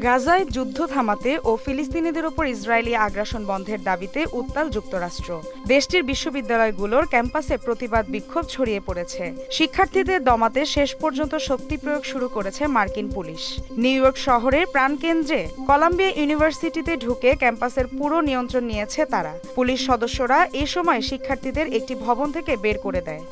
গাজায় যুদ্ধ থামাতে ও ফিলিস্তিনিদের ওপর ইসরায়েলি আগ্রাসন বন্ধের দাবিতে উত্তাল যুক্তরাষ্ট্র। দেশটির বিশ্ববিদ্যালয়গুলোর ক্যাম্পাসে প্রতিবাদ বিক্ষোভ ছড়িয়ে পড়েছে। শিক্ষার্থীদের দমাতে শেষ পর্যন্ত শক্তি প্রয়োগ শুরু করেছে মার্কিন পুলিশ। নিউ ইয়র্ক শহরের প্রাণকেন্দ্রে কলাম্বিয়া ইউনিভার্সিটিতে ঢুকে ক্যাম্পাসের পুরো নিয়ন্ত্রণ নিয়েছে তারা। পুলিশ সদস্যরা এই সময় শিক্ষার্থীদের একটি ভবন থেকে বের করে দেয়।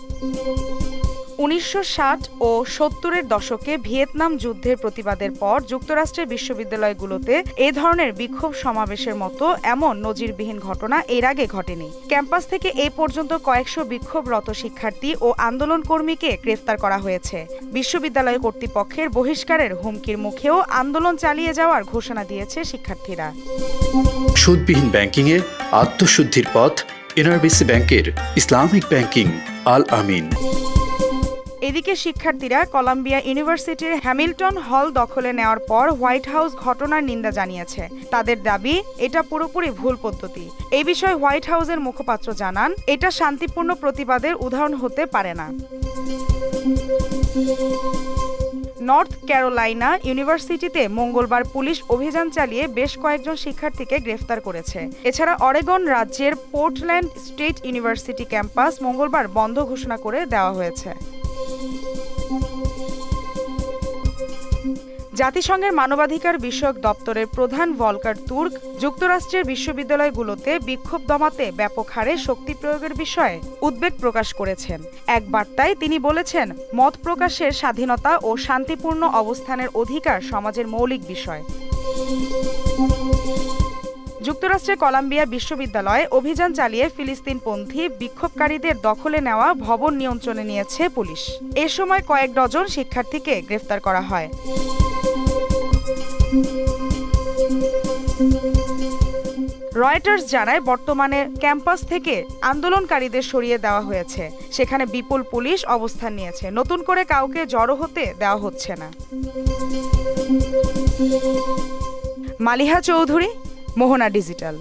1960 ও 70-এর দশকে ভিয়েতনাম যুদ্ধের প্রতিবাদের পর যুক্তরাষ্ট্রের বিশ্ববিদ্যালয়গুলোতে এ ধরনের বিক্ষোভ সমাবেশের মতো এমন নজিরবিহীন ঘটনা এর আগে ঘটেনি। ক্যাম্পাস থেকে এই পর্যন্ত কয়েকশো বিক্ষোভরত শিক্ষার্থী ও আন্দোলনকর্মীকে গ্রেফতার করা হয়েছে। বিশ্ববিদ্যালয় কর্তৃপক্ষের বহিষ্কারের হুমকির মুখেও আন্দোলন চালিয়ে যাওয়ার ঘোষণা দিয়েছে শিক্ষার্থীরা। সুদবিহীন ব্যাংকিংয়ে আত্মশুদ্ধির পথ এনআরবিসি ব্যাংকের ইসলামিক ব্যাংকিং আল আমিন। এদিকে শিক্ষার্থীরা কলাম্বিয়া ইউনিভার্সিটির হ্যামিল্টন হল দখলে নেওয়ার পর হোয়াইট হাউস ঘটনার নিন্দা জানিয়েছে। তাদের দাবি, এটা পুরোপুরি ভুল পদ্ধতি। এই বিষয়ে হোয়াইট হাউসের মুখপাত্র জানান, এটা শান্তিপূর্ণ প্রতিবাদের উদাহরণ হতে পারে না। নর্থ ক্যারোলাইনা ইউনিভার্সিটিতে মঙ্গলবার পুলিশ অভিযান চালিয়ে বেশ কয়েকজন শিক্ষার্থীকে গ্রেফতার করেছে। এছাড়া অরেগন রাজ্যের পোর্টল্যান্ড স্টেট ইউনিভার্সিটি ক্যাম্পাস মঙ্গলবার বন্ধ ঘোষণা করে দেওয়া হয়েছে। জাতিসংঘের মানবাধিকার বিষয়ক দপ্তরের প্রধান ভলকার তুর্ক যুক্তরাষ্ট্রের বিশ্ববিদ্যালয়গুলোতে বিক্ষোভ দমাতে ব্যাপক হারে শক্তি প্রয়োগের বিষয়ে উদ্বেগ প্রকাশ করেছেন। এক বার্তায় তিনি বলেছেন, মত প্রকাশের স্বাধীনতা ও শান্তিপূর্ণ অবস্থানের অধিকার সমাজের মৌলিক বিষয়। যুক্তরাষ্ট্রের কলাম্বিয়া বিশ্ববিদ্যালয়ে অভিযান চালিয়ে ফিলিস্তিনপন্থী বিক্ষোভকারীদের দখলে নেওয়া ভবন নিয়ন্ত্রণে নিয়েছে পুলিশ। এ সময় কয়েক ডজন শিক্ষার্থীকে গ্রেফতার করা হয়। রয়টার্স জানায়, বর্তমানে ক্যাম্পাস থেকে আন্দোলনকারীদের সরিয়ে দেওয়া হয়েছে। সেখানে বিপুল পুলিশ অবস্থান নিয়েছে। নতুন করে কাউকে জড়ো হতে দেওয়া হচ্ছে না। মালিহা চৌধুরী, মোহনা ডিজিটাল।